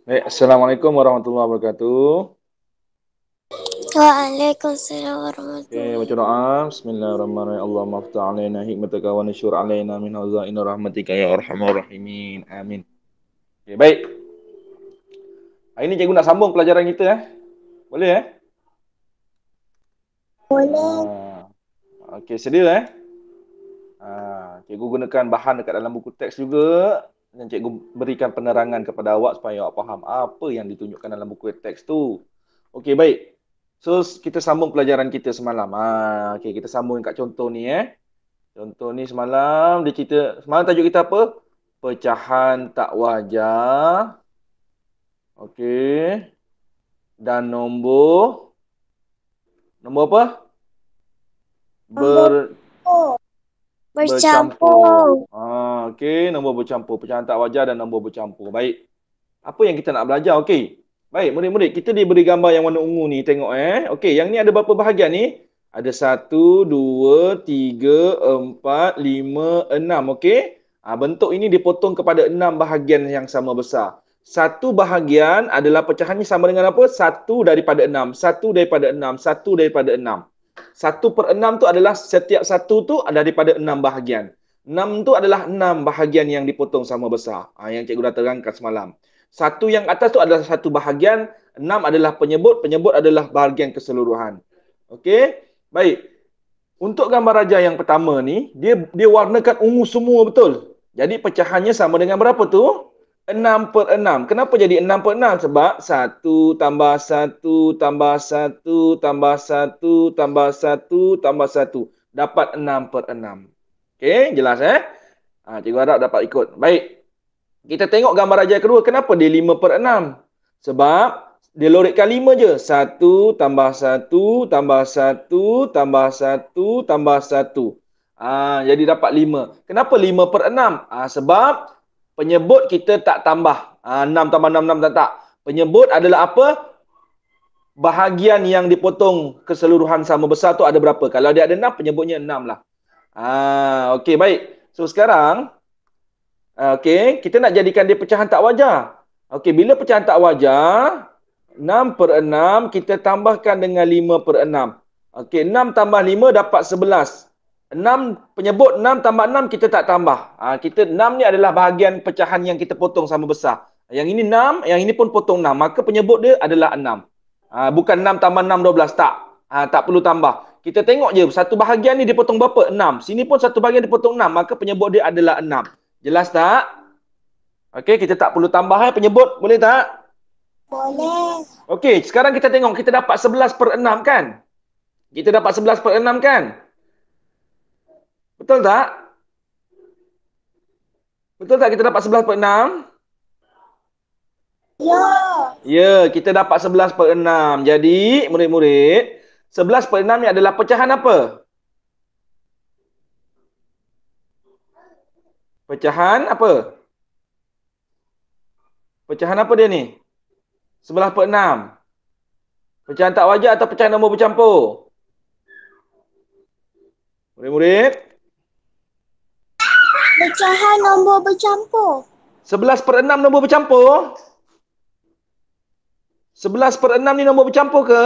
Baik, Assalamualaikum warahmatullahi wabarakatuh. Waalaikumsalam Oke, warahmatullahi baca doa. Bismillahirrahmanirrahim. Allahumma aftah alaina hikmataka wa nashur alaina min hazaina rahmatika ya arhamar rahimin. Amin. Oke, baik. Hari ini cikgu nak sambung pelajaran kita Boleh Boleh. Ah, okey, sedia cikgu gunakan bahan dekat dalam buku teks juga dan cikgu berikan penerangan kepada awak supaya awak faham apa yang ditunjukkan dalam buku teks tu. Okey, baik. So, kita sambung pelajaran kita semalam. Okey, kita sambung kat contoh ni Contoh ni semalam dia cerita, semalam tajuk kita apa? Pecahan tak wajar. Okey. Dan nombor apa? Nombor Bercampur. bercampur. Okey, nombor bercampur. Pecahan tak wajar dan nombor bercampur. Baik. Apa yang kita nak belajar? Okey. Baik, murid-murid, kita diberi gambar yang warna ungu ni. Tengok Okey, yang ni ada berapa bahagian ni? Ada 1, 2, 3, 4, 5, 6. Okey. Bentuk ini dipotong kepada 6 bahagian yang sama besar. Satu bahagian adalah pecahannya sama dengan apa? 1 daripada 6. 1 daripada 6. 1 daripada 6. 1/6 tu adalah setiap satu tu daripada 6 bahagian. 6 tu adalah 6 bahagian yang dipotong sama besar. Yang cikgu dah terangkan semalam. Satu yang atas tu adalah satu bahagian, 6 adalah penyebut, penyebut adalah bahagian keseluruhan. Okey? Baik. Untuk gambar raja yang pertama ni, dia warnakan ungu semua betul. Jadi pecahannya sama dengan berapa tu? 6/6. Kenapa jadi 6/6? Sebab 1 tambah 1 tambah 1 tambah 1 tambah 1 tambah 1. Dapat 6/6. Okey, jelas cikgu harap dapat ikut. Baik. Kita tengok gambar raja kedua. Kenapa dia 5/6? Sebab dia lorikkan 5 je. 1 tambah 1 tambah 1 tambah 1 tambah 1. Jadi dapat 5. Kenapa 5/6? Sebab penyebut kita tak tambah. 6 tambah 6, 6 tak. Penyebut adalah apa? Bahagian yang dipotong keseluruhan sama besar tu ada berapa? Kalau dia ada 6, penyebutnya 6 lah. Okey, baik. So, sekarang okey, kita nak jadikan dia pecahan tak wajar. Okey, bila pecahan tak wajar, 6/6 kita tambahkan dengan 5/6. Okey, 6 tambah 5 dapat 11. 6 penyebut 6 tambah 6 kita tak tambah. Kita 6 ni adalah bahagian pecahan yang kita potong sama besar. Yang ini 6, yang ini pun potong 6. Maka penyebut dia adalah 6. Bukan 6 tambah 6 12 tak. Tak perlu tambah. Kita tengok je satu bahagian ni dipotong berapa? 6. Sini pun satu bahagian dipotong 6. Maka penyebut dia adalah 6. Jelas tak? Okey, kita tak perlu tambah penyebut. Boleh tak? Boleh. Okey, sekarang kita tengok. Kita dapat 11/6 kan? Kita dapat 11/6 kan? Betul tak? Betul tak kita dapat 11/6? Ya. Ya, kita dapat 11/6. Jadi, murid-murid, 11/6 ni adalah pecahan apa? Pecahan apa? Pecahan apa dia ni? 11/6. Pecahan tak wajar atau pecahan nombor bercampur? Murid-murid? Pecahan nombor bercampur. 11/6 nombor bercampur? 11/6 ni nombor bercampur ke?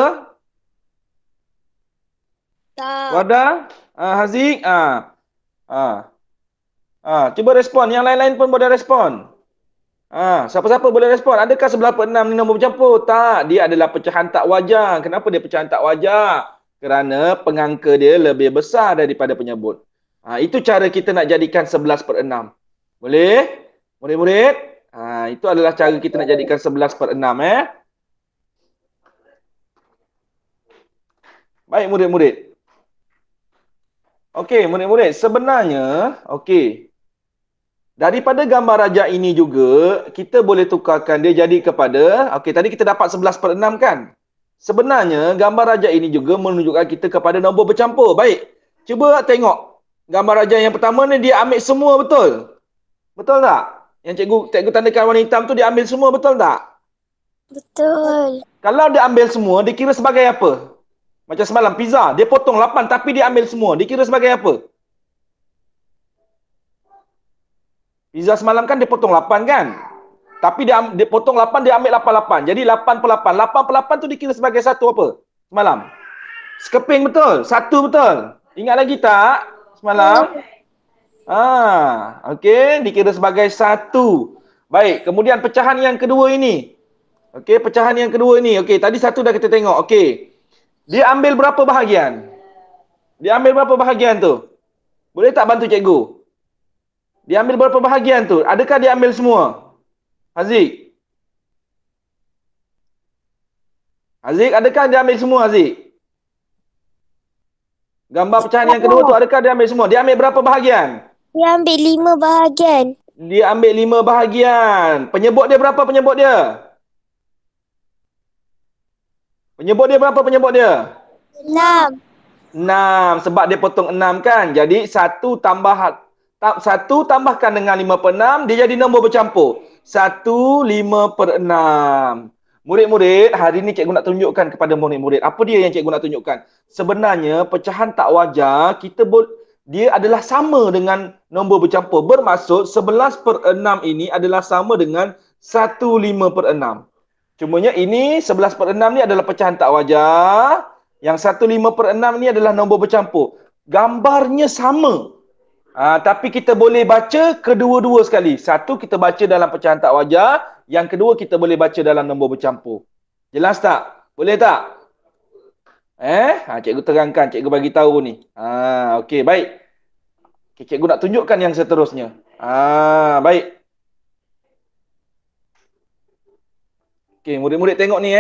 Tak. Wadah? Haziq? Cuba respon. Yang lain-lain pun boleh respon. Siapa-siapa boleh respon. Adakah 11/6 ni nombor bercampur? Tak. Dia adalah pecahan tak wajar. Kenapa dia pecahan tak wajar? Kerana pengangka dia lebih besar daripada penyebut. Itu cara kita nak jadikan 11/6. Boleh? Murid-murid? Itu adalah cara kita nak jadikan 11/6. Baik, murid-murid. Okey, murid-murid. Sebenarnya, daripada gambar raja ini juga, kita boleh tukarkan dia jadi kepada, tadi kita dapat 11/6 kan? Sebenarnya, gambar raja ini juga menunjukkan kita kepada nombor bercampur. Baik, cuba tengok. Gambar raja yang pertama ni, dia ambil semua, betul? Betul tak? Yang cikgu tandakan warna hitam tu, dia ambil semua, betul tak? Betul. Kalau dia ambil semua, dikira sebagai apa? Macam semalam, pizza. Dia potong 8, tapi dia ambil semua. Dikira sebagai apa? Pizza semalam kan dia potong 8 kan? Tapi dia potong 8, dia ambil 88. Jadi 8 per 8. 8 per 8 tu dikira sebagai satu apa? Semalam. Sekeping betul. Satu betul. Ingat lagi tak? Semalam. Okey. Dikira sebagai satu. Baik. Kemudian pecahan yang kedua ini. Okey. Pecahan yang kedua ini. Okey. Tadi satu dah kita tengok. Okey. Dia ambil berapa bahagian? Dia ambil berapa bahagian tu? Boleh tak bantu cikgu? Dia ambil berapa bahagian tu? Adakah dia ambil semua? Haziq? Haziq, adakah dia ambil semua, Haziq? Gambar pecahan yang kedua tu, adakah dia ambil semua? Dia ambil berapa bahagian? Dia ambil 5 bahagian. Dia ambil 5 bahagian. Penyebut dia berapa penyebut dia? Penyebut dia berapa penyebut dia? 6. 6. Sebab dia potong 6 kan? Jadi 1 tambahkan dengan 5 per 6, dia jadi nombor bercampur. 1, 5 per 6. Murid-murid, hari ni cikgu nak tunjukkan kepada murid-murid. Apa dia yang cikgu nak tunjukkan? Sebenarnya pecahan tak wajar, dia adalah sama dengan nombor bercampur. Bermaksud 11 per 6 ini adalah sama dengan 1, 5 per 6. Cumanya ini 11 per 6 ni adalah pecahan tak wajar. Yang 1, 5 per 6 ni adalah nombor bercampur. Gambarnya sama. Tapi kita boleh baca kedua-dua sekali. Satu kita baca dalam pecahan tak wajar. Yang kedua kita boleh baca dalam nombor bercampur. Jelas tak? Boleh tak? Cikgu terangkan, cikgu bagi tahu ni. Okey, baik. Okay, cikgu nak tunjukkan yang seterusnya. Baik. Okey, murid-murid tengok ni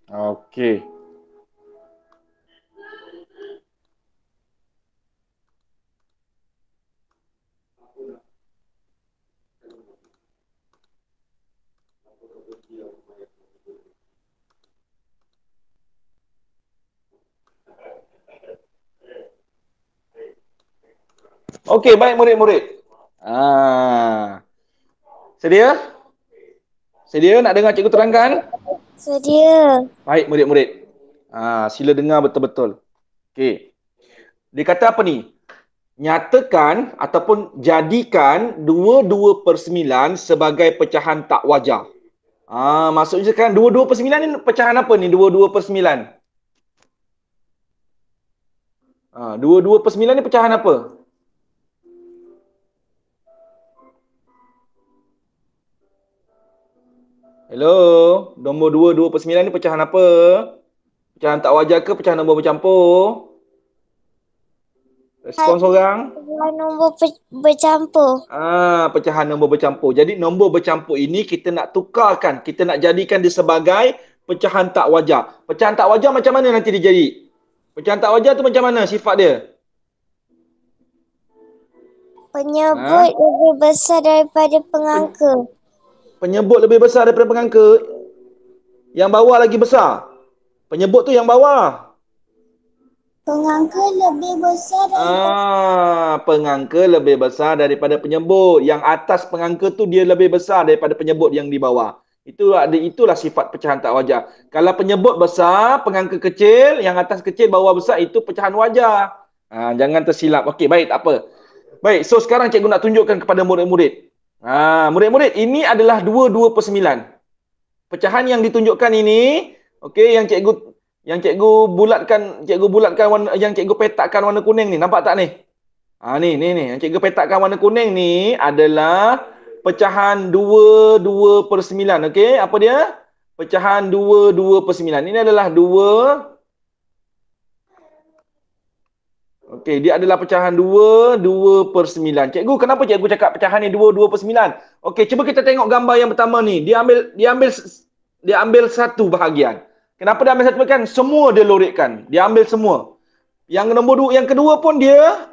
Okey. Okey, baik murid-murid. Sedia? Sedia nak dengar cikgu terangkan? Sedia. Baik murid-murid. Sila dengar betul-betul. Okey. Dia kata apa ni? Nyatakan ataupun jadikan 22 per 9 sebagai pecahan tak wajar. Maksudnya sekarang 22 per 9 ni pecahan apa ni? 22 per 9. 22 per 9 ni pecahan apa? Hello, nombor 22 per 9 ni pecahan apa? Pecahan tak wajar ke pecahan nombor bercampur? Respons orang? Pecahan nombor bercampur. Pecahan nombor bercampur. Jadi nombor bercampur ini kita nak tukarkan, kita nak jadikan dia sebagai pecahan tak wajar. Pecahan tak wajar macam mana nanti dia jadi? Pecahan tak wajar tu macam mana sifat dia? Penyebut lebih besar daripada pengangka. Penyebut lebih besar daripada pengangka. Yang bawah lagi besar. Penyebut tu yang bawah. Pengangka lebih besar daripada pengangka lebih besar daripada penyebut. Yang atas pengangka tu dia lebih besar daripada penyebut yang di bawah. Itulah sifat pecahan tak wajar. Kalau penyebut besar, pengangka kecil, yang atas kecil, bawah besar, itu pecahan wajar. Jangan tersilap. Okey, baik, tak apa. Baik, so sekarang cikgu nak tunjukkan kepada murid-murid. Murid-murid, ini adalah 22 per 9. Pecahan yang ditunjukkan ini, okey, yang cikgu bulatkan warna, yang cikgu petakkan warna kuning ni. Nampak tak ni? Ni yang cikgu petakkan warna kuning ni adalah pecahan 22 per 9. Okey, apa dia? Pecahan 22 per 9. Ini adalah 2. Okey, dia adalah pecahan 2 per 9. Cikgu, kenapa cikgu cakap pecahan ni 2 per 9? Okey, cuba kita tengok gambar yang pertama ni. Dia ambil satu bahagian. Kenapa dia ambil satu bahagian? Semua dia lorikkan. Dia ambil semua. Yang nombor 2, yang kedua pun dia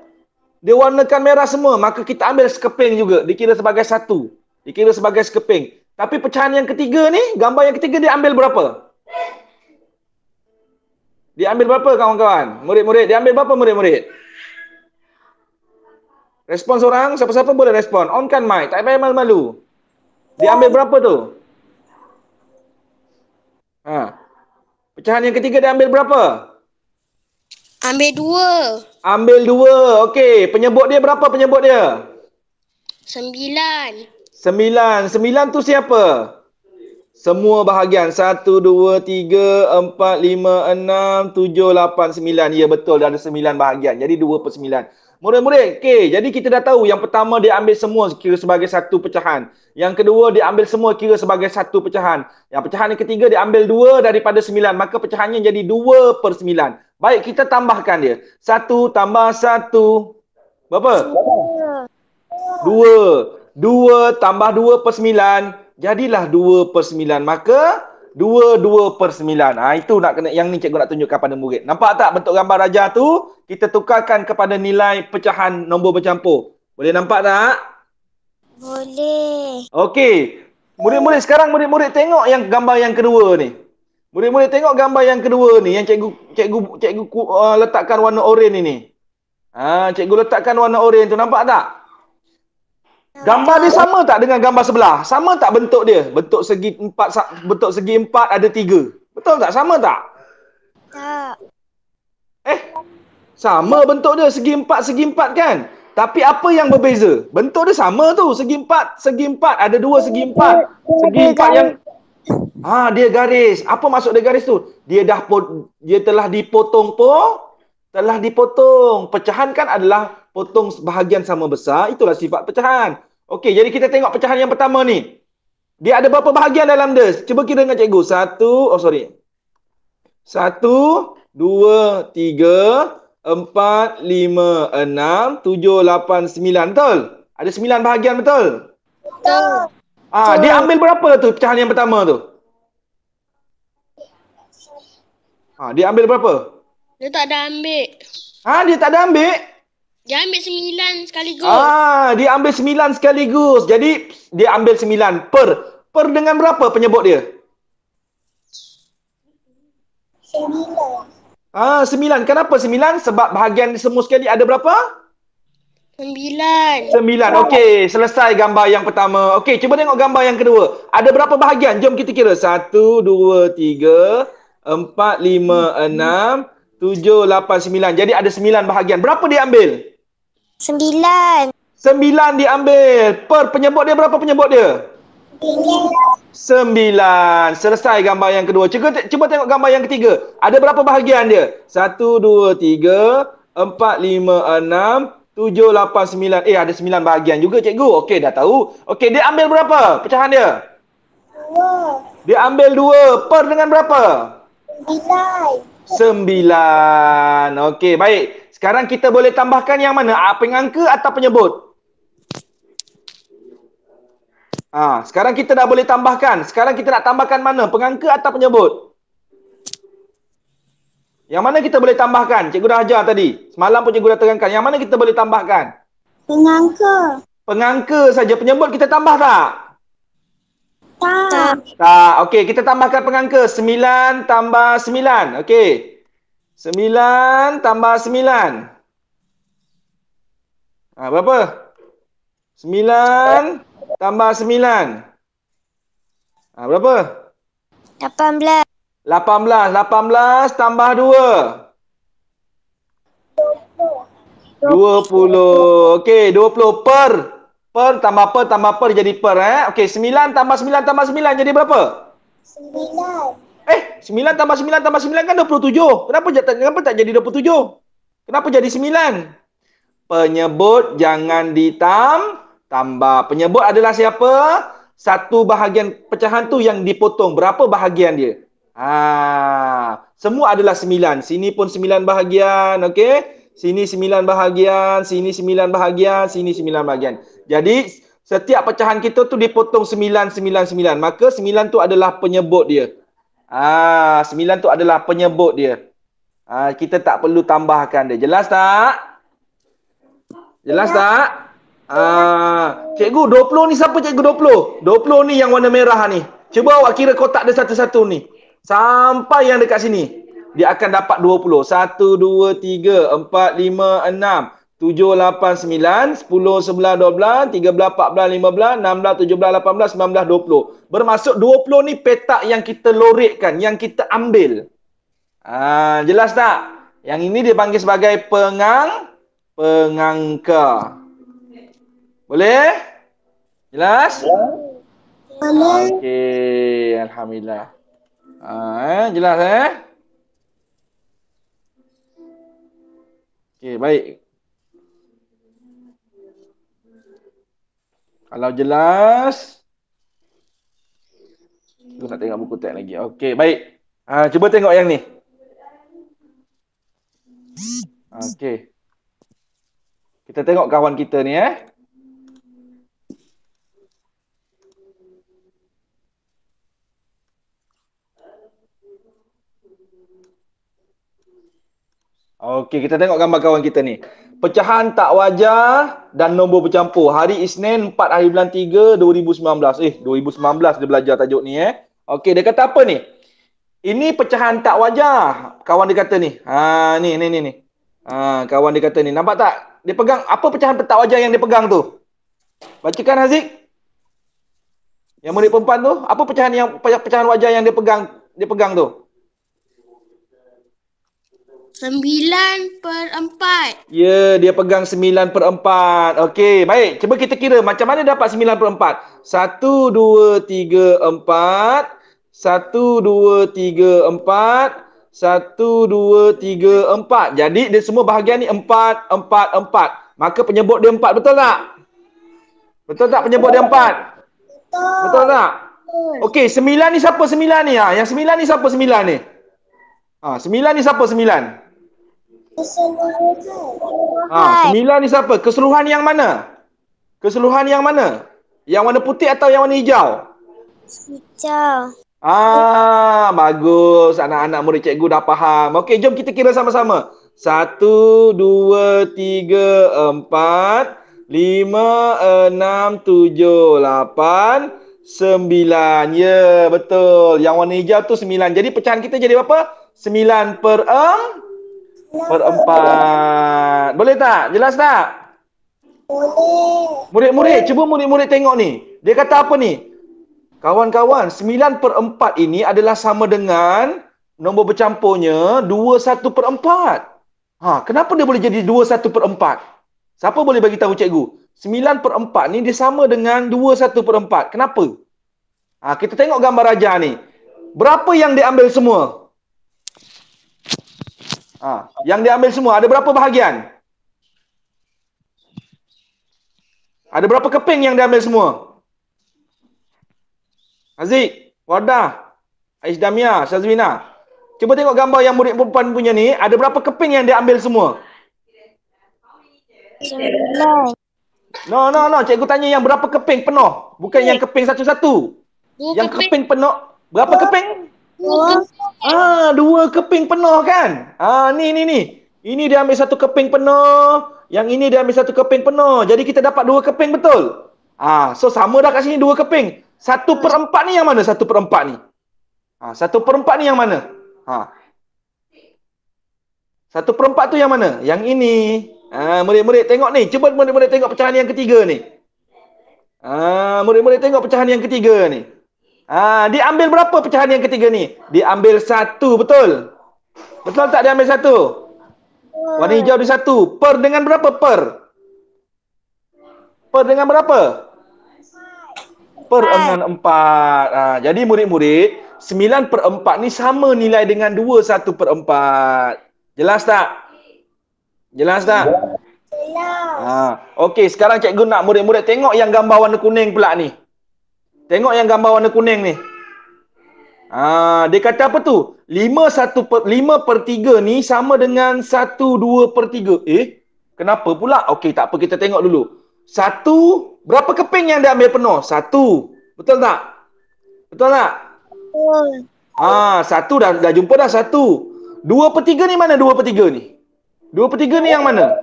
warnakan merah semua. Maka kita ambil sekeping juga. Dikira sebagai satu. Dikira sebagai sekeping. Tapi pecahan yang ketiga ni, gambar yang ketiga dia ambil berapa? Dia ambil berapa kawan-kawan? Murid-murid, dia ambil berapa murid-murid? Respon seorang, siapa-siapa boleh respon. On kan mic, tak payah malu-malu. Dia ambil berapa tu? Ha. Pecahan yang ketiga dia ambil berapa? Ambil 2. Ambil 2. Okey, penyebut dia berapa penyebut dia? 9. 9. 9 tu siapa? Semua bahagian. 1, 2, 3, 4, 5, 6, 7, 8, 9. Ya betul, dia ada 9 bahagian. Jadi 2/9. Murid-murid, okey. Jadi kita dah tahu yang pertama dia ambil semua kira sebagai satu pecahan. Yang kedua dia ambil semua kira sebagai satu pecahan. Yang pecahan yang ketiga dia ambil 2 daripada 9. Maka pecahannya jadi 2/9. Baik, kita tambahkan dia. 1 tambah 1. Berapa? 2. 2 tambah 2/9. Jadilah 2/9. Maka 2/9. Itu nak kena, yang ni cikgu nak tunjukkan pada murid. Nampak tak bentuk gambar raja tu? Kita tukarkan kepada nilai pecahan nombor bercampur. Boleh nampak tak? Boleh. Okey. Murid-murid sekarang murid-murid tengok yang gambar yang kedua ni. Murid-murid tengok gambar yang kedua ni yang cikgu letakkan warna oranye ni. Cikgu letakkan warna oranye tu, nampak tak? Gambar dia sama tak dengan gambar sebelah? Sama tak bentuk dia? Bentuk segi 4 ada 3. Betul tak? Sama tak? Tak. Sama bentuk dia segi 4 kan? Tapi apa yang berbeza? Bentuk dia sama tu, segi 4 ada 2 segi 4. Segi 4 yang dia garis. Apa maksud dia garis tu? Dia telah dipotong telah dipotong. Pecahan kan adalah potong bahagian sama besar, itulah sifat pecahan. Okey, jadi kita tengok pecahan yang pertama ni. Dia ada berapa bahagian dalam dia? Cuba kira dengan cikgu. 1, 2, 3, 4, 5, 6, 7, 8, 9. Betul? Ada 9 bahagian, betul? Betul. Dia ambil berapa tu pecahan yang pertama tu? Dia ambil berapa? Dia tak ada ambil. Dia tak ada ambil? Dia ambil 9 sekaligus. Dia ambil 9 sekaligus. Jadi, dia ambil 9 per. Per dengan berapa penyebut dia? 9. 9. Kenapa 9? Sebab bahagian semua sekali ada berapa? 9. 9. Okey, selesai gambar yang pertama. Okey, cuba tengok gambar yang kedua. Ada berapa bahagian? Jom kita kira. 1, 2, 3, 4, 5, 6, 7, 8, 9. Jadi ada 9 bahagian. Berapa dia ambil? 9. 9 diambil. Per penyebut dia berapa penyebut dia? 9. Selesai gambar yang kedua. Cuba tengok gambar yang ketiga. Ada berapa bahagian dia? 1, 2, 3, 4, 5, 6, 7, 8, 9. Ada 9 bahagian juga cikgu. Okey, dah tahu. Okey, dia ambil berapa pecahan dia? 2. Dia ambil 2. Per dengan berapa? 9. Okey, baik. Sekarang kita boleh tambahkan yang mana? Pengangka atau penyebut? Sekarang kita dah boleh tambahkan. Sekarang kita nak tambahkan mana? Pengangka atau penyebut? Yang mana kita boleh tambahkan? Cikgu dah ajar tadi. Semalam pun cikgu dah terangkan. Yang mana kita boleh tambahkan? Pengangka. Pengangka saja. Penyebut kita tambah tak? Tak. Okey, kita tambahkan pengangka. 9 tambah 9. Okey. 9 tambah 9. Berapa? 9 tambah 9. Berapa? 18. 18 tambah 2. 20. Okey, 20 per. Per tambah per jadi per. Okey, 9 tambah 9 tambah 9 jadi berapa? 9. 9 tambah 9 tambah 9 kan 27. Kenapa tak jadi 27? Kenapa jadi 9? Penyebut jangan tambah. Penyebut adalah siapa? Satu bahagian pecahan tu yang dipotong. Berapa bahagian dia? Semua adalah 9. Sini pun 9 bahagian. Okey? Sini 9 bahagian. Sini 9 bahagian. Sini 9 bahagian. Jadi, setiap pecahan kita tu dipotong 9, 9, 9. Maka 9 tu adalah penyebut dia. 9 tu adalah penyebut dia. Kita tak perlu tambahkan dia. Jelas tak? Jelas tak? Cikgu, 20 ni siapa cikgu 20? 20 ni yang warna merah ni. Cuba awak kira kotak dia satu-satu ni. Sampai yang dekat sini. Dia akan dapat 20. 1, 2, 3, 4, 5, 6, 7, 8, 9, 10, 11, 12, 13, 14, 15, 16, 17, 18, 19, 20. Bermaksud 20 ni petak yang kita lorekkan, yang kita ambil. Jelas tak? Yang ini dipanggil sebagai pengangka. Boleh? Jelas? Boleh. Okey, alhamdulillah. Jelas Okey, baik. Kalau jelas, aku nak tengok buku teks lagi. Okey, baik. Cuba tengok yang ni. Okey. Kita tengok kawan kita ni Okey, kita tengok gambar kawan kita ni. Pecahan tak wajar dan nombor bercampur. Hari Isnin 4 hari bulan 3 2019. 2019 dia belajar tajuk ni Okey, dia kata apa ni? Ini pecahan tak wajar. Kawan dia kata ni. Ni. Kawan dia kata ni. Nampak tak? Dia pegang apa pecahan tak wajar yang dia pegang tu? Bacakan Haziq. Yang murid perempuan tu, apa pecahan wajar yang dia pegang tu? 9/4. Ya, dia pegang 9/4. Okey, baik. Cuba kita kira macam mana dapat 9/4. 1, 2, 3, 4. 1, 2, 3, 4. 1, 2, 3, 4. Jadi, dia semua bahagian ni 4, 4, 4. Maka penyebut dia 4. Betul tak? Betul tak penyebut dia 4? Betul tak? Okey, 9 ni siapa 9 ni? Yang 9 ni siapa 9 ni? 9 ni siapa 9? Keseluruhan. 9 ni siapa? Keseluruhan yang mana? Keseluruhan yang mana? Yang warna putih atau yang warna hijau? Hijau. Bagus. Anak-anak murid cikgu dah faham. Okey, jom kita kira sama-sama. 1, 2, 3, 4, 5, 6, 7, 8, 9. Ya, betul. Yang warna hijau tu 9. Jadi pecahan kita jadi berapa? 9/4. Boleh tak? Jelas tak? Boleh. Murid-murid, cuba murid-murid tengok ni. Dia kata apa ni? Kawan-kawan, 9/4 ini adalah sama dengan nombor bercampurnya 21/4. Kenapa dia boleh jadi 21/4? Siapa boleh bagi tahu cikgu? 9/4 ni dia sama dengan 21/4. Kenapa? Kita tengok gambar raja ni. Berapa yang dia ambil semua? Yang dia ambil semua, ada berapa bahagian? Ada berapa keping yang dia ambil semua? Haziq, Wardah, Aisyah, Syazwina. Cuba tengok gambar yang murid perempuan punya ni, ada berapa keping yang dia ambil semua? 9. No. Cikgu tanya yang berapa keping penuh, bukan yang keping satu-satu. Yang keping penuh, berapa keping? 2 keping penuh kan? Ni. Ini dia ambil 1 keping penuh, yang ini dia ambil 1 keping penuh. Jadi kita dapat 2 keping betul. So sama dah kat sini 2 keping. 1/4 ni yang mana 1/4 ni? 1/4 ni yang mana? 1/4 tu yang mana? Yang ini. Murid-murid tengok ni. Cuba murid-murid tengok pecahan yang ketiga ni. Murid-murid tengok pecahan yang ketiga ni. Dia ambil berapa pecahan yang ketiga ni? Dia ambil 1, betul? Betul tak dia ambil 1? Warna hijau dia 1. Per dengan berapa per? Per dengan berapa? Per dengan 4. Jadi murid-murid, 9/4 ni sama nilai dengan 21/4. Jelas tak? Jelas tak? Jelas. Okey, sekarang cikgu nak murid-murid tengok yang gambar warna kuning pula ni. Tengok yang gambar warna kuning ni. Dia kata apa tu? 5/3 ni sama dengan 1/2/3. Kenapa pula? Okey, tak apa, kita tengok dulu. 1, berapa keping yang dia ambil penuh? 1. Betul tak? Betul tak? Betul. 1 dah jumpa dah 1. 2/3 ni mana 2/3 ni? 2/3 ni yang mana?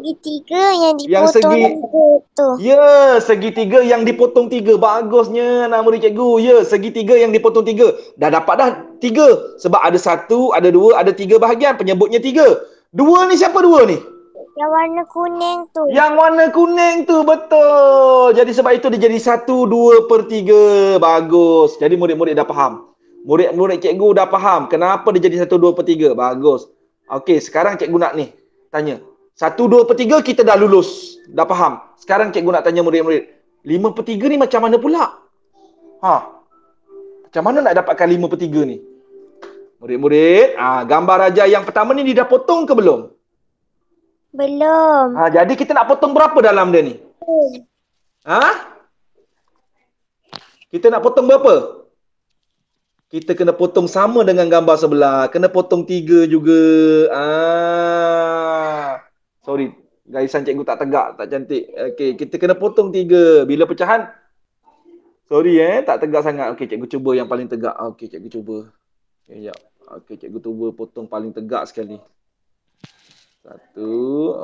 segitiga yang Yang dipotong segi tiga tu. Ya, segitiga yang dipotong tiga. Bagusnya nak murid cikgu. Ya, segitiga yang dipotong tiga. Dah dapat dah tiga. Sebab ada satu, ada dua, ada tiga bahagian. Penyebutnya tiga. Dua ni siapa dua ni? Yang warna kuning tu. Yang warna kuning tu, betul. Jadi sebab itu dia jadi 1/2/3. Bagus. Jadi murid-murid dah faham. Murid-murid cikgu dah faham kenapa dia jadi 1/2/3. Bagus. Okey, sekarang cikgu nak ni tanya. 1/2/3 kita dah lulus. Dah faham. Sekarang cikgu nak tanya murid-murid. 5/3 ni macam mana pula? Macam mana nak dapatkan 5/3 ni? Murid-murid, gambar raja yang pertama ni dia dah potong ke belum? Belum. Jadi kita nak potong berapa dalam dia ni? Kita nak potong berapa? Kita kena potong sama dengan gambar sebelah. Kena potong 3 juga. Sorry, garisan cikgu tak tegak, tak cantik. Okey, kita kena potong 3. Bila pecahan? Sorry tak tegak sangat. Okey, cikgu cuba yang paling tegak. Okey, cikgu cuba. Sekejap. Okey, cikgu cuba potong paling tegak sekali. Satu.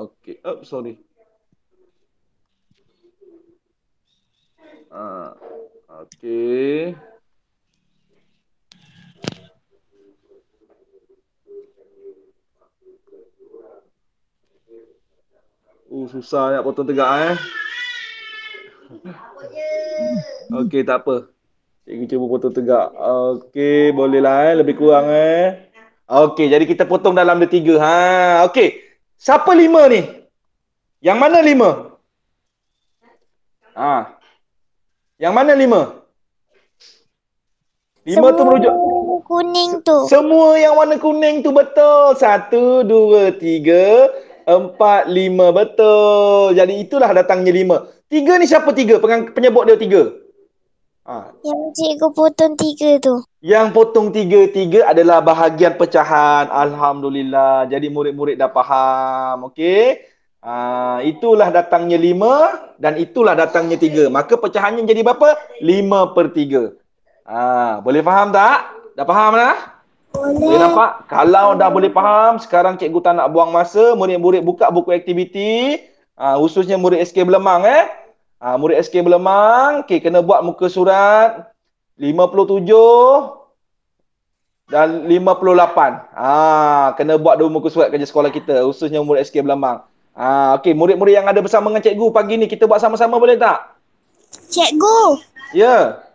Okey. Sorry. Okey. Susah nak potong tegak Okey, tak apa. Cikgu cuba potong tegak. Okey, bolehlah lebih kurang Okey, jadi kita potong dalam dia 3. Okey. Siapa 5 ni? Yang mana 5? Yang mana 5? 5 tu merujuk kuning tu. Semua yang warna kuning tu betul. 1, 2, 3, 4, 5. Betul. Jadi itulah datangnya 5. 3 ni siapa 3? Penyebut dia 3. Yang cikgu potong 3 tu. Yang potong 3 adalah bahagian pecahan. Alhamdulillah. Jadi murid-murid dah faham. Okey. Itulah datangnya 5 dan itulah datangnya 3. Maka pecahannya jadi berapa? 5/3. Boleh faham tak? Dah faham dah? Boleh nampak? Kalau dah boleh faham, sekarang cikgu tak nak buang masa. Murid-murid buka buku aktiviti. Khususnya murid SK Belemang murid SK Belemang, kena buat muka surat 57 dan 58. Kena buat dua muka surat kerja sekolah kita, khususnya murid SK Belemang. Okey, murid-murid yang ada bersama dengan cikgu pagi ni, kita buat sama-sama boleh tak? Cikgu. Ya.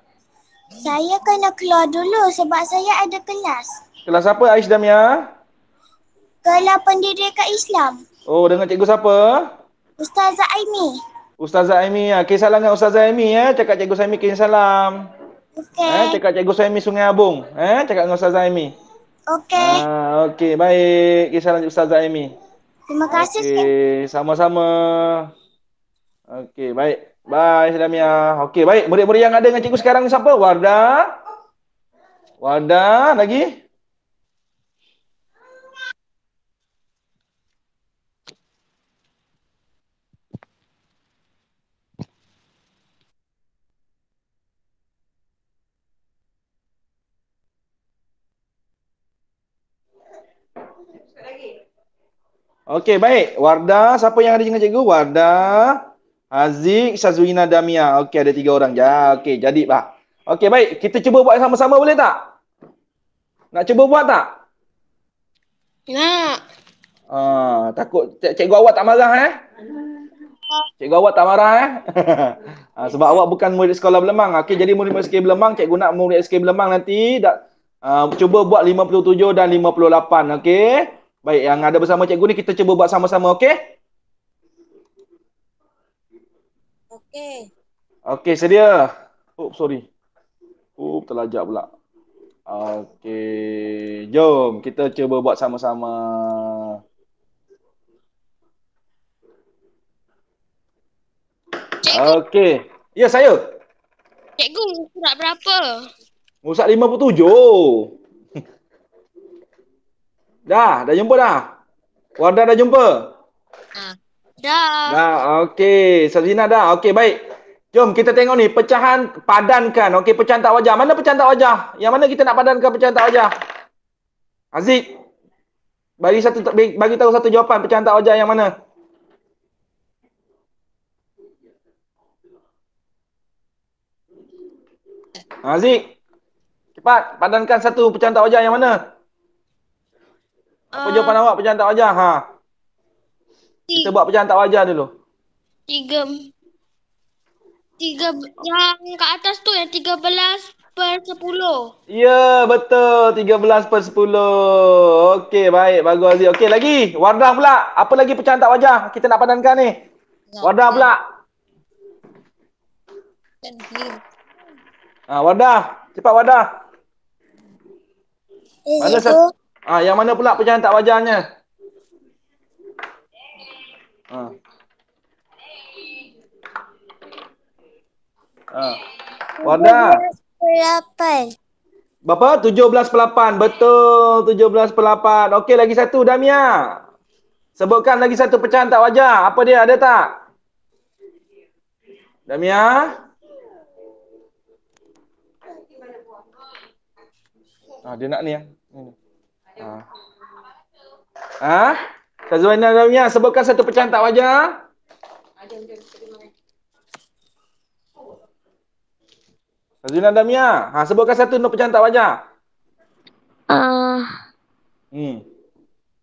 Saya kena keluar dulu sebab saya ada kelas. Kelas apa, Aish Damia? Kelas Pendidikan Islam. Oh, dengan cikgu siapa? Ustazah Aimi. Ustazah Aimi. Kirim salam dengan Ustazah Aimi Cakap cikgu Saimi kirim salam. Okey. Cakap cikgu Saimi Sungai Abung. Cakap dengan Ustazah Aimi. Okey. Okey, baik. Kirim salam Ustazah Aimi. Terima kasih. Okey, sama-sama. Okey, baik. Bye, Damia. Okey, baik. Murid-murid yang ada dengan cikgu sekarang ni siapa? Wardah. Wardah lagi? Okey, baik. Wardah, siapa yang ada dengan cikgu? Wardah, Haziq, Syazwina, Damia. Okey, ada 3 orang. Okey, jadi bah. Okey, baik. Kita cuba buat sama-sama boleh tak? Nak cuba buat tak? Nak. Takut cikgu awak tak marah Cikgu awak tak marah sebab awak bukan murid sekolah Belemang. Okey, jadi murid-murid SK Belemang, cikgu nak murid SK Belemang nanti cuba buat 57 dan 58. Okey. Baik, yang ada bersama cikgu ni kita cuba buat sama-sama, okey? Okey. Okey, sedia. Sorry. Terlajak pula. Okey, jom kita cuba buat sama-sama. Okey. Ya, saya. Cikgu, surat berapa? Musak 57. Dah jumpa dah? Wardah dah jumpa? Dah. Dah, okey. Sazina dah. Okey, baik. Jom kita tengok ni, pecahan padankan. Okey, pecahan tak wajah. Mana pecahan tak wajah? Yang mana kita nak padankan pecahan tak wajah? Aziz, bagi tahu satu jawapan pecahan tak wajah yang mana? Zik, cepat padankan satu pecahan tak wajar yang mana? Apa Uh, jawapan awak pecahan tak wajar? Ha. Kita buat pecahan tak wajar dulu. tiga, tiga, yang ke atas tu yang 13/10. Ya, betul. 13/10. Okey, baik. Bagus, Aziz. Okey, lagi. Wardah pula. Apa lagi pecahan tak wajar kita nak padankan ni? Wardah pula. Wardah. Cepat Wardah. Mana satu? Yang mana pula pecahan tak wajarnya? Wardah. 8. Berapa? 17/8. Betul, 17/8. Okey, lagi satu Damia. Sebutkan lagi satu pecahan tak wajar. Apa dia? Ada tak? Damia? Dia nak ni. Syazwana Damia, sebutkan satu pecahan tak wajar. Syazwana Damia, sebutkan satu pecahan tak wajar.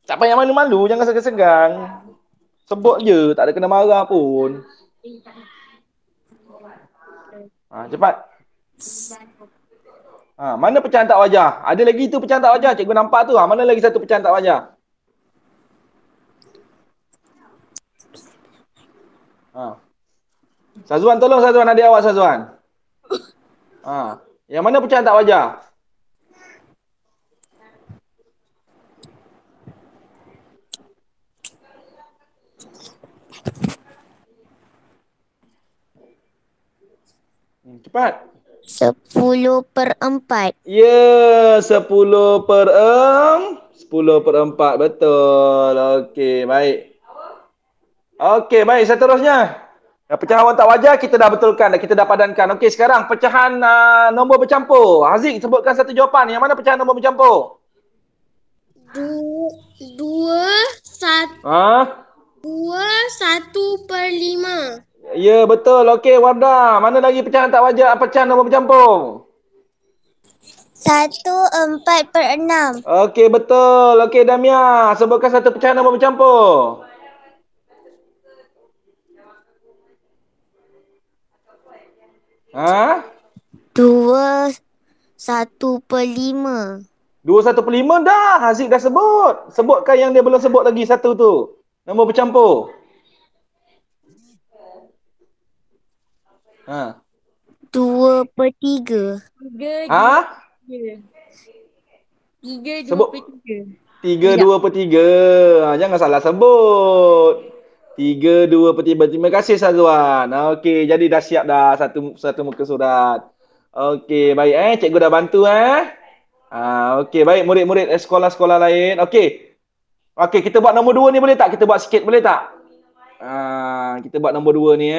Tak payah malu-malu, jangan segan-segan. Sebut je, tak ada kena marah pun. Cepat. Mana pecahan tak wajar? Ada lagi tu pecahan tak wajar. Cikgu nampak tu. Mana lagi satu pecahan tak wajar? Sazwan, tolong Sazwan, adik awak Sazwan. Yang mana pecahan tak wajar? Cepat. 10/4. Ya, 10/4. Betul. Okey, baik. Okey, baik. Seterusnya. Pecahan awak tak wajar, kita dah betulkan. Kita dah padankan. Okey, sekarang pecahan nombor bercampur. Haziq, sebutkan satu jawapan. Yang mana pecahan nombor bercampur? 1/5. Ya, betul. Okey, Wardah. Mana lagi pecahan tak wajar, pecahan nombor bercampur? 1/4/6. Okey, betul. Okey, Damia. Sebutkan satu pecahan nombor bercampur. 2/1/5. 2/1/5 dah. Haziq dah sebut. Sebutkan yang dia belum sebut lagi satu tu. Nombor bercampur. 2/3. 3/2/3. 3/2/3. Jangan salah sebut. 3/2/3. Terima kasih Sazwan. Okey, jadi dah siap dah satu muka surat. Okey, baik cikgu dah bantu okey, baik murid-murid sekolah-sekolah lain. Okey. Okey, kita buat nombor 2 ni boleh tak? Kita buat sikit boleh tak? Kita buat nombor 2 ni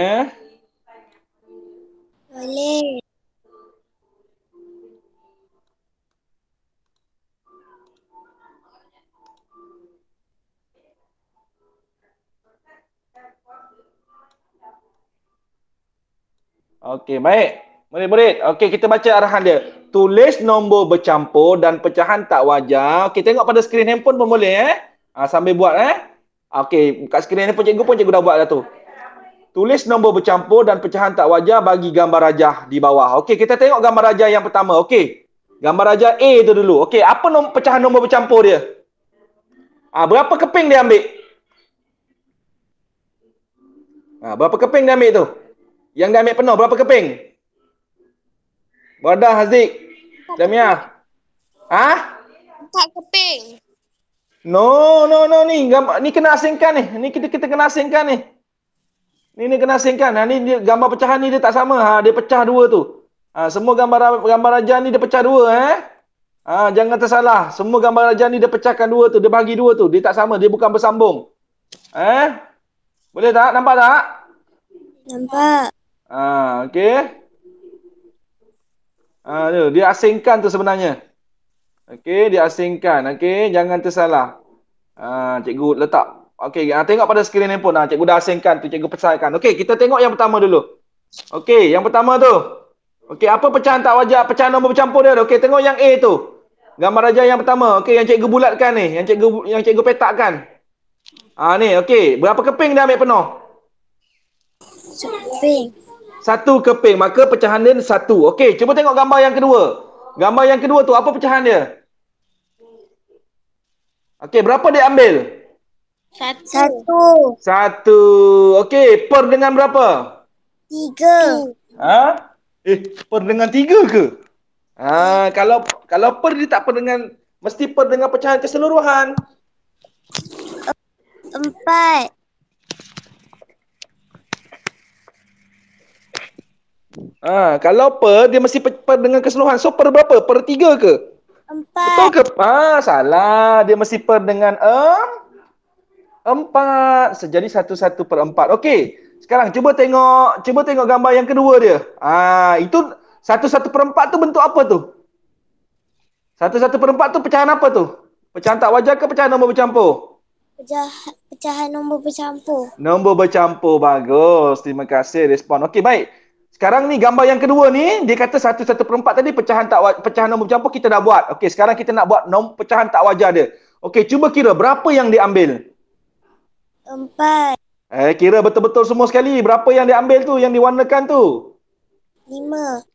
Boleh. Okey, baik. Murid-murid, okey kita baca arahan dia. Tulis nombor bercampur dan pecahan tak wajar. Okey, tengok pada skrin handphone pun boleh sambil buat Okey, kat skrin handphone cikgu dah buat dah tu. Tulis nombor bercampur dan pecahan tak wajar bagi gambar rajah di bawah. Okey, kita tengok gambar rajah yang pertama. Okey. Gambar rajah A tu dulu. Okey, apa pecahan nombor bercampur dia? Berapa keping dia ambil? Berapa keping dia ambil tu? Yang dia ambil penuh berapa keping? Wardah, Haziq, Damia. 4 keping. No, ni kena asingkan ni. Ni kita kena asingkan ni. Ni kena asingkan. Ni gambar pecahan ni dia tak sama. Dia pecah dua tu. Semua gambar rajah ni dia pecah dua jangan tersalah. Semua gambar rajah ni dia pecahkan dua tu, dia bagi dua tu. Dia tak sama, dia bukan bersambung. Boleh tak? Nampak tak? Nampak. Okey. Dia asingkan tu sebenarnya. Okey, dia asingkan. Okey, jangan tersalah. Cikgu letak. Okey, tengok pada skrin handphone. Cikgu dah asingkan tu, cikgu pesankan. Okey, kita tengok yang pertama dulu. Okey, yang pertama tu. Okey, apa pecahan tak wajar, pecahan nombor bercampur dia? Okey, tengok yang A tu. Gambar rajah yang pertama. Okey, yang cikgu bulatkan ni, yang cikgu petakkan. Ni, okey. Berapa keping dia ambil penuh? Keping. Satu keping, maka pecahan dia satu. Okey, cuba tengok gambar yang kedua. Gambar yang kedua tu, apa pecahan dia? Okey, berapa dia ambil? Satu. Satu. Okey, per dengan berapa? 3. Ha? Per dengan 3 ke? Kalau per dia tak per dengan, mesti per dengan pecahan keseluruhan. 4. Kalau per dia mesti per dengan keseluruhan. So per berapa? Per 3 ke? 4. Betul ke? Salah. Dia mesti per dengan 4. Jadi 1/4. Okey. Sekarang cuba tengok gambar yang kedua dia. Itu 1/4 tu bentuk apa tu? 1/4 tu pecahan apa tu? Pecahan tak wajar ke pecahan nombor bercampur? Pecahan nombor bercampur. Nombor bercampur. Bagus. Terima kasih respon. Okey, baik. Sekarang ni gambar yang kedua ni, dia kata 1/4 tadi pecahan nombor bercampur kita dah buat. Okey, sekarang kita nak buat pecahan tak wajar dia. Okey, cuba kira berapa yang diambil? 4. Kira betul-betul semua sekali. Berapa yang diambil tu, yang diwarnakan tu? 5.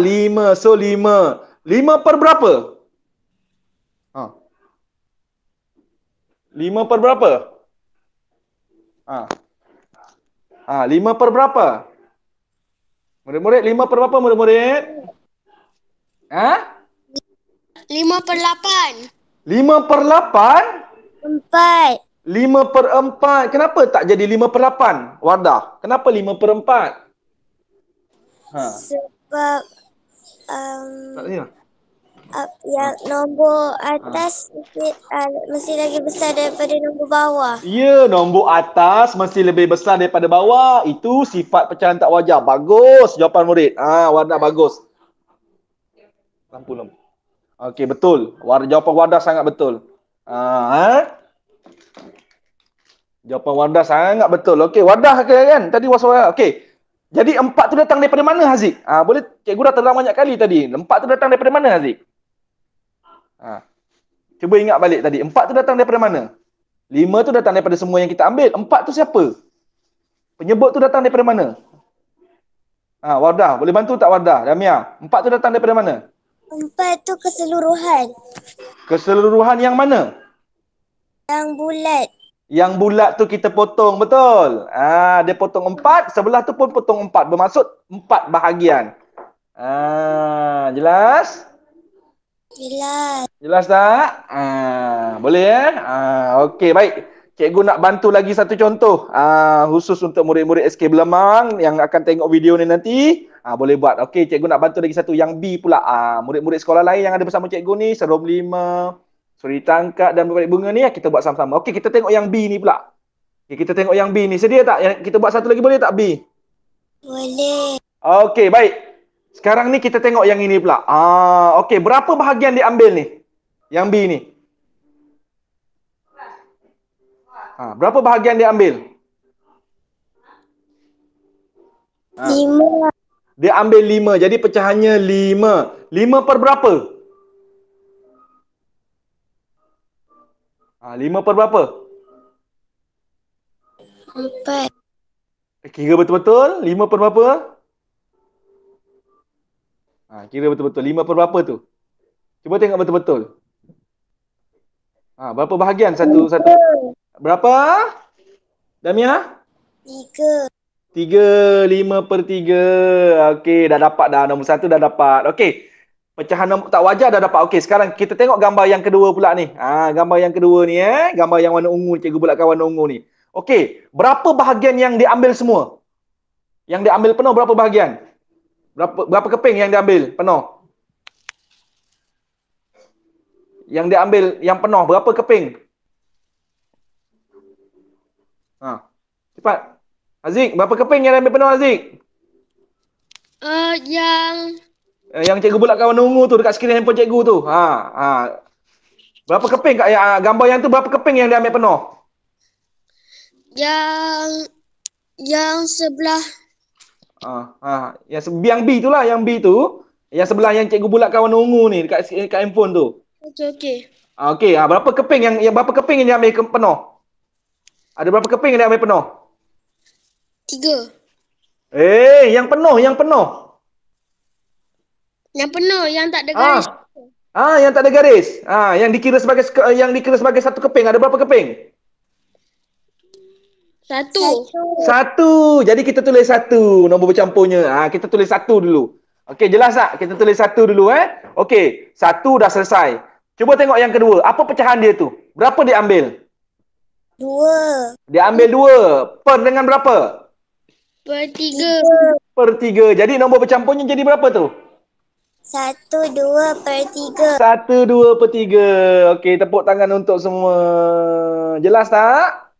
5. So 5. 5 per berapa? 5 per berapa? 5 per berapa? Murid-murid, 5 per berapa murid-murid? 5/8. 5 per 8? 4. 5 per 4. Kenapa tak jadi 5 per 8? Wardah, kenapa 5 per 4? Sebab Tak tanya. yang nombor atas mesti lagi besar daripada nombor bawah. Ya, nombor atas mesti lebih besar daripada bawah. Itu sifat pecahan tak wajar. Bagus jawapan murid. Wardah bagus. Lampu. Okey, betul. Jawapan Wardah sangat betul. Jawapan Wardah sangat betul. Okey, Wardah kan? Tadi was-was. Okey. Jadi 4 tu datang daripada mana, Haziq? Boleh, cikgu dah terang banyak kali tadi. 4 tu datang daripada mana, Haziq? Cuba ingat balik tadi. 4 tu datang daripada mana? 5 tu datang daripada semua yang kita ambil. 4 tu siapa? Penyebut tu datang daripada mana? Wardah, boleh bantu tak Wardah? Damia, 4 tu datang daripada mana? 4 tu keseluruhan. Keseluruhan yang mana? Yang bulat. Yang bulat tu kita potong, betul? Dia potong 4, sebelah tu pun potong 4. Bermaksud 4 bahagian. Jelas? Jelas. Jelas tak? Boleh okey, baik. Cikgu nak bantu lagi satu contoh. Khusus untuk murid-murid SK Belemang yang akan tengok video ni nanti. Boleh buat. Okey, cikgu nak bantu lagi satu. Yang B pula. Murid-murid sekolah lain yang ada bersama cikgu ni. Serum 5, Suri Tangkak dan berbalik bunga ni. Kita buat sama-sama. Okey, kita tengok yang B ni pula. Okey, kita tengok yang B ni. Sedia tak? Kita buat satu lagi boleh tak B? Boleh. Okey, baik. Sekarang ni kita tengok yang ini pula. Okey, berapa bahagian diambil ni? Yang B ni. Berapa bahagian diambil? 5. Dia ambil 5. Jadi pecahannya 5. 5 per berapa? 5 per berapa? 4. Kira betul-betul. 5 per berapa? Kira betul-betul. 5 per berapa tu? Cuba tengok betul-betul. Berapa bahagian? Satu. Berapa? Damia? 3. 3, 5 per 3. Okey, dah dapat dah. Nombor 1 dah dapat. Okey. Pecahan nombor tak wajar dah dapat. Okey, sekarang kita tengok gambar yang kedua pula ni. Gambar yang kedua ni Gambar yang warna ungu. Cikgu bulatkan warna ungu ni. Okey, berapa bahagian yang diambil semua? Yang diambil penuh berapa bahagian? Berapa keping yang diambil penuh? Yang diambil yang penuh berapa keping? Cepat. Aziz, berapa keping yang diambil penuh Aziz? Yang cikgu bulatkan warna ungu tu dekat skrin handphone cikgu tu. Berapa keping kat gambar yang tu, berapa keping yang diambil penuh? Yang sebelah Yang B tu lah, yang B tu. Yang sebelah yang cikgu bulatkan warna ungu ni dekat handphone tu. Okey. Okey, berapa keping yang berapa keping yang dia ambil penuh? Ada berapa keping yang dia ambil penuh? 3. Yang penuh, yang penuh. Yang penuh, yang tak ada Ah, garis. yang tak ada garis. Yang dikira sebagai satu keping. Ada berapa keping? 1. Satu. Jadi kita tulis satu nombor bercampurnya. Kita tulis satu dulu. Okey, jelas tak? Kita tulis satu dulu Okey, satu dah selesai. Cuba tengok yang kedua. Apa pecahan dia tu? Berapa dia ambil? 2. Dia ambil 2. Per dengan berapa? Per 3. Per 3. Jadi nombor bercampurnya jadi berapa tu? 1, 2 per 3. 1, 2 per 3. Okey, tepuk tangan untuk semua. Jelas tak?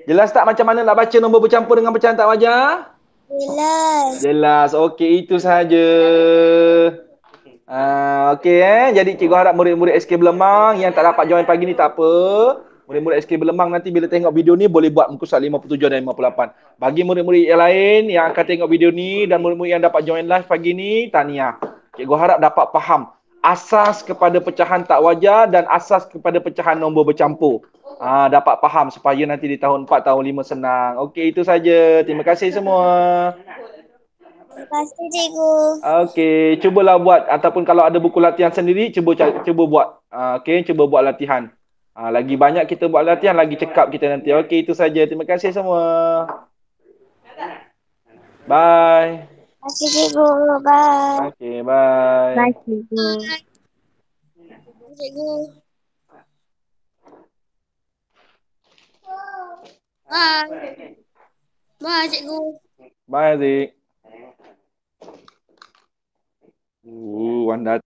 Jelas tak macam mana nak baca nombor bercampur dengan pecahan tak wajar? Jelas. Jelas. Okey, itu sahaja. Okey Jadi cikgu harap murid-murid SK Belemang yang tak dapat join pagi ni tak apa. Murid-murid SK Belemang nanti bila tengok video ni boleh buat muka surat 57 dan 58. Bagi murid-murid yang lain yang akan tengok video ni dan murid-murid yang dapat join live pagi ni, tahniah. Cikgu harap dapat faham asas kepada pecahan tak wajar dan asas kepada pecahan nombor bercampur. Dapat faham supaya nanti di tahun 4, tahun 5 senang. Okey, itu saja. Terima kasih semua. Terima kasih cikgu. Okey, cubalah buat ataupun kalau ada buku latihan sendiri, cuba buat. Okey, cuba buat latihan. Lagi banyak kita buat latihan, lagi cekap kita nanti. Okey, itu saja. Terima kasih semua. Bye. Terima kasih cikgu. Bye. Okey, bye. Bye, cikgu. Cikgu. Bye. Bye cikgu. Bye, Aziz. Wanda